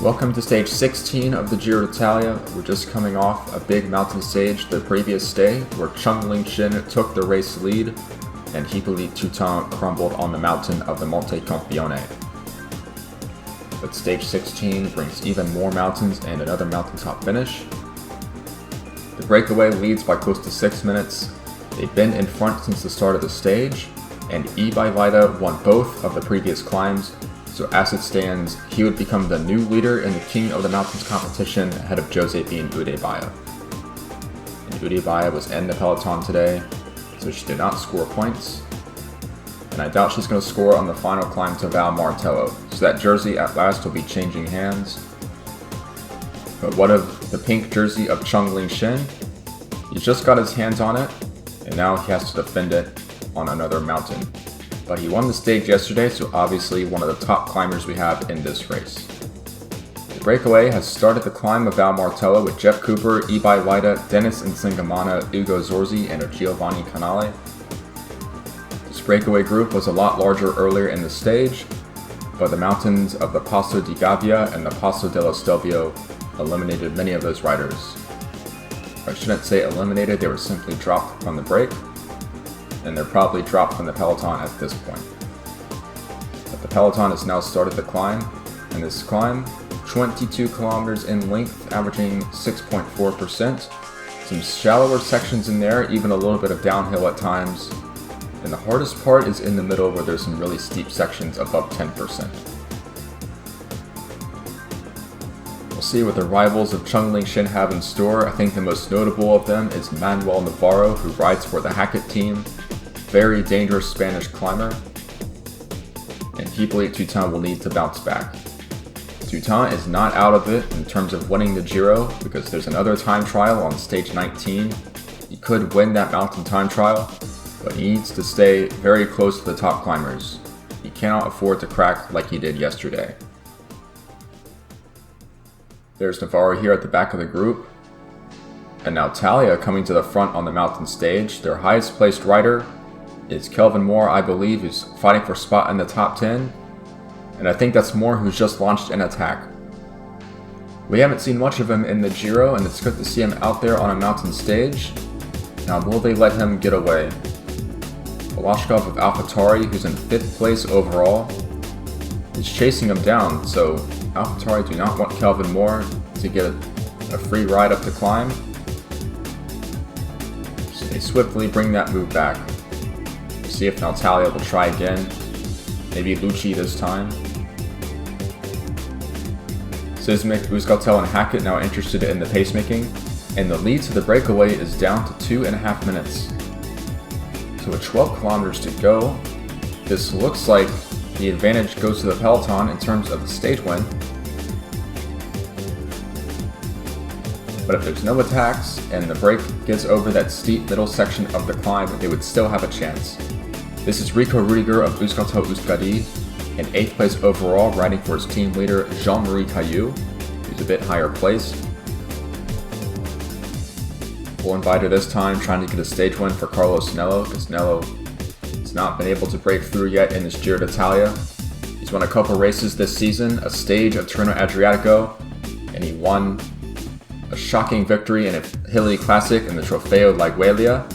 Welcome to stage 16 of the Giro d'Italia. We're just coming off a big mountain stage the previous day where Shin took the race lead and Hippolyte Toutain crumbled on the mountain of the Monte Campione. But stage 16 brings even more mountains and another mountaintop finish. The breakaway leads by close to 6 minutes. They've been in front since the start of the stage, and Ibai won both of the previous climbs. So as it stands, he would become the new leader in the King of the Mountains competition ahead of Joséphine Udebaya. And Udebaya was in the peloton today, so she did not score points. And I doubt she's going to score on the final climb to Val Martello, so that jersey at last will be changing hands. But what of the pink jersey of Shin? He just got his hands on it, and now he has to defend it on another mountain. But he won the stage yesterday, so obviously one of the top climbers we have in this race. The breakaway has started the climb of Val Martello with Jeff Cooper, Ibai, Dennis Nsingamana, Ugo Zorzi, and Giovanni Canale. This breakaway group was a lot larger earlier in the stage, but the mountains of the Passo di Gavia and the Passo dello Stelvio eliminated many of those riders. I shouldn't say eliminated, they were simply dropped from the break, and they're probably dropped from the peloton at this point. But the peloton has now started the climb, and this climb, 22 kilometers in length, averaging 6.4%. Some shallower sections in there, even a little bit of downhill at times. And the hardest part is in the middle where there's some really steep sections above 10%. We'll see what the rivals of Shin have in store. I think the most notable of them is Manuel Navarro, who rides for the Hackett team. Very dangerous Spanish climber, and Hippolyte Toutain will need to bounce back. Toutain is not out of it in terms of winning the Giro because there's another time trial on stage 19. He could win that mountain time trial, but he needs to stay very close to the top climbers. He cannot afford to crack like he did yesterday. There's Navarro here at the back of the group, and now Talia coming to the front on the mountain stage. Their highest placed rider is Kelvin Moore, I believe, who's fighting for a spot in the top 10. And I think that's Moore, who's just launched an attack. We haven't seen much of him in the Giro, and it's good to see him out there on a mountain stage. Now, will they let him get away? Balashkov of AlphaTauri, who's in 5th place overall, is chasing him down, so AlphaTauri do not want Kelvin Moore to get a free ride up the climb. So they swiftly bring that move back. See if Natalia will try again. Maybe Lucci this time. Sismic, Euskaltel, and Hackett now interested in the pacemaking, and the lead to the breakaway is down to 2.5 minutes. So with 12 kilometers to go, this looks like the advantage goes to the peloton in terms of the stage win. But if there's no attacks and the break gets over that steep middle section of the climb, they would still have a chance. This is Rico Rudiger of Euskaltel Euskadi, in 8th place overall, riding for his team leader Jean-Marie Caillou, who's a bit higher placed. Bullenbider this time trying to get a stage win for Carlos Nello, because Nello has not been able to break through yet in this Giro d'Italia. He's won a couple races this season, a stage of Tirreno Adriatico, and he won a shocking victory in a hilly classic in the Trofeo Laigueglia.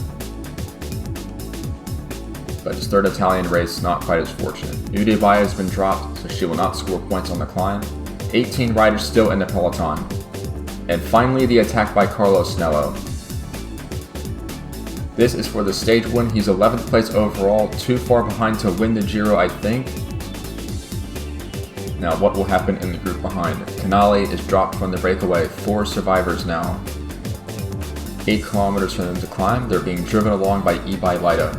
But his 3rd Italian race, not quite as fortunate. Udebaya has been dropped, so she will not score points on the climb. 18 riders still in the peloton. And finally, the attack by Carlos Nello. This is for the stage win. He's 11th place overall, too far behind to win the Giro, I think. Now, what will happen in the group behind? Canale is dropped from the breakaway. 4 survivors now. 8 kilometers for them to climb. They're being driven along by Ibai.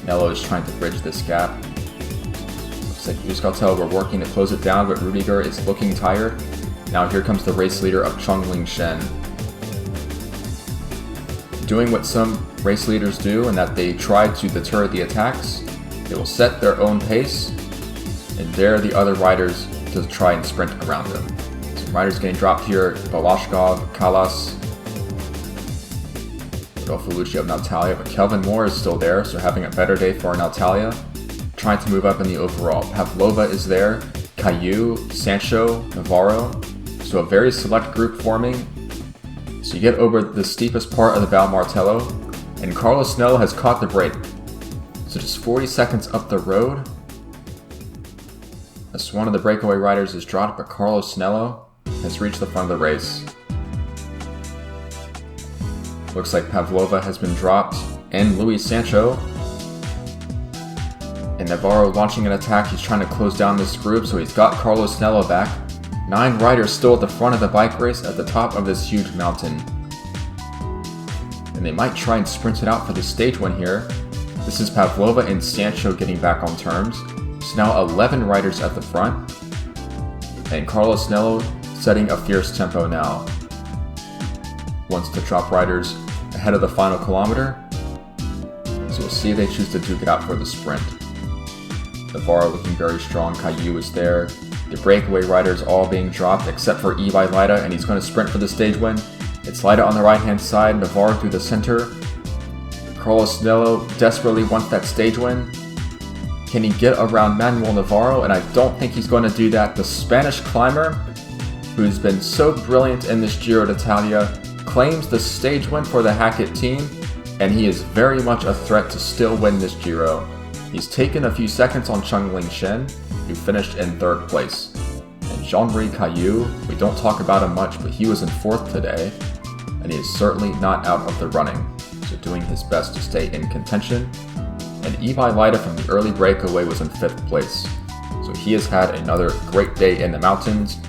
Nello is trying to bridge this gap. Looks like Euskaltel were working to close it down, but Rudiger is looking tired. Now here comes the race leader of Shin. Doing what some race leaders do, in that they try to deter the attacks. They will set their own pace and dare the other riders to try and sprint around them. Some riders getting dropped here: Balashkov, Kalas, Rodolfo of Natalia, but Kelvin Moore is still there, so having a better day for Natalia. Trying to move up in the overall. Pavlova is there. Caillou, Sancho, Navarro. So a very select group forming. So you get over the steepest part of the Val Martello, and Carlos Snello has caught the break. So just 40 seconds up the road, as one of the breakaway riders is dropped, but Carlos Snello has reached the front of the race. Looks like Pavlova has been dropped, and Luis Sancho. And Navarro launching an attack. He's trying to close down this group, so he's got Carlos Snello back. 9 riders still at the front of the bike race at the top of this huge mountain. And they might try and sprint it out for the stage win here. This is Pavlova and Sancho getting back on terms. So now 11 riders at the front. And Carlos Snello setting a fierce tempo now. Wants to drop riders ahead of the final kilometer. So we'll see if they choose to duke it out for the sprint. Navarro looking very strong. Caillou is there. The breakaway riders all being dropped except for Ibai Leida, and he's going to sprint for the stage win. It's Leida on the right hand side, Navarro through the center. Carlos Snello desperately wants that stage win. Can he get around Manuel Navarro? And I don't think he's going to do that. The Spanish climber, who's been so brilliant in this Giro d'Italia, claims the stage win for the Hackett team, and he is very much a threat to still win this Giro. He's taken a few seconds on Chongling Shen, who finished in 3rd place. And Jean-Marie Caillou, we don't talk about him much, but he was in 4th today, and he is certainly not out of the running, so doing his best to stay in contention. And Ibai Leida from the early breakaway was in 5th place, so he has had another great day in the mountains,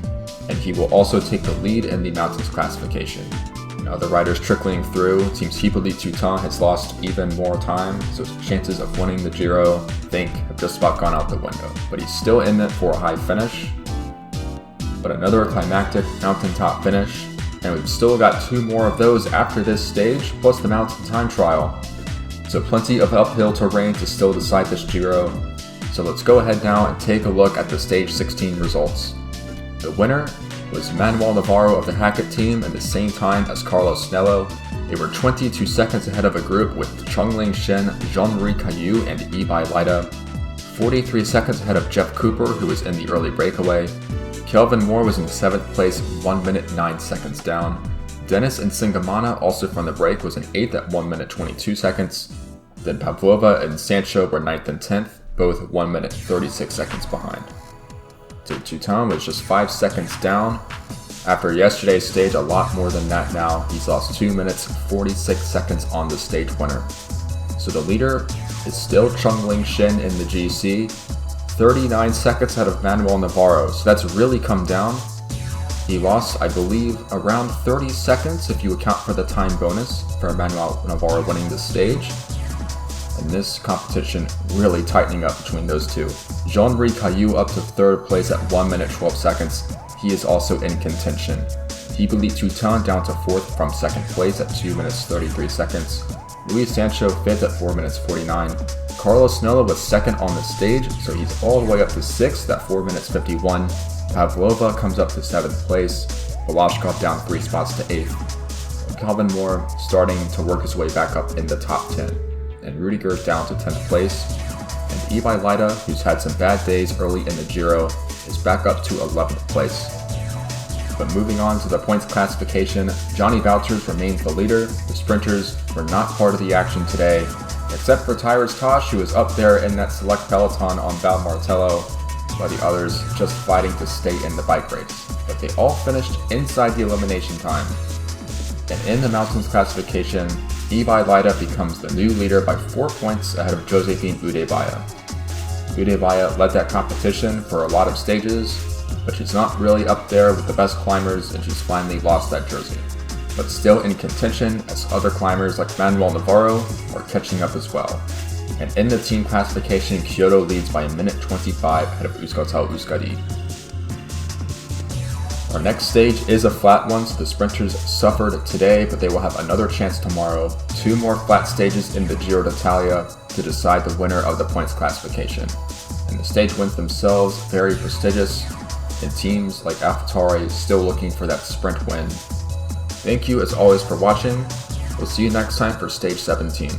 and he will also take the lead in the mountains classification. Other riders trickling through. Teams Hippolyte Toutain has lost even more time, so his chances of winning the Giro, I think, have just about gone out the window. But he's still in it for a high finish. But another climactic mountaintop finish, and we've still got 2 more of those after this stage, plus the mountain time trial. So plenty of uphill terrain to still decide this Giro. So let's go ahead now and take a look at the stage 16 results. The winner was Manuel Navarro of the Hackett team at the same time as Carlos Snello. They were 22 seconds ahead of a group with Chongling Shen, Jean-Marie Caillou, and Ibai Leida. 43 seconds ahead of Jeff Cooper, who was in the early breakaway. Kelvin Moore was in 7th place, 1 minute 9 seconds down. Dennis Nsingamana, also from the break, was in 8th at 1 minute 22 seconds. Then Pavlova and Sancho were 9th and 10th, both 1 minute 36 seconds behind. Toutain was just 5 seconds down. After yesterday's stage, a lot more than that now. He's lost 2 minutes 46 seconds on the stage winner. So the leader is still Chongling Shen in the GC, 39 seconds ahead of Manuel Navarro. So that's really come down. He lost, I believe, around 30 seconds if you account for the time bonus for Manuel Navarro winning the stage. And this competition really tightening up between those two. Jean-Marie Caillou up to 3rd place at 1 minute 12 seconds. He is also in contention. Hippolyte Toutain down to 4th from 2nd place at 2 minutes 33 seconds. Luis Sancho 5th at 4 minutes 49. Carlos Snello was 2nd on the stage, so he's all the way up to 6th at 4 minutes 51. Pavlova comes up to 7th place. Balashkov down 3 spots to 8th. Kelvin Moore starting to work his way back up in the top 10. And Rudiger down to 10th place. And Ibai Leida, who's had some bad days early in the Giro, is back up to 11th place. But moving on to the points classification, Johnny Wouters remains the leader. The sprinters were not part of the action today, except for Tyrus Tosh, who was up there in that select peloton on Val Martello, while the others just fighting to stay in the bike race. But they all finished inside the elimination time. And in the mountains classification, Ibai Leida becomes the new leader by 4 points ahead of Josephine Udebaya. Udebaya led that competition for a lot of stages, but she's not really up there with the best climbers, and she's finally lost that jersey. But still in contention as other climbers like Manuel Navarro are catching up as well. And in the team classification, Kyoto leads by 1 minute 25 ahead of Euskaltel Euskadi. Our next stage is a flat one, so the sprinters suffered today, but they will have another chance tomorrow. 2 more flat stages in the Giro d'Italia to decide the winner of the points classification. And the stage wins themselves, very prestigious, and teams like AlphaTauri still looking for that sprint win. Thank you as always for watching. We'll see you next time for stage 17.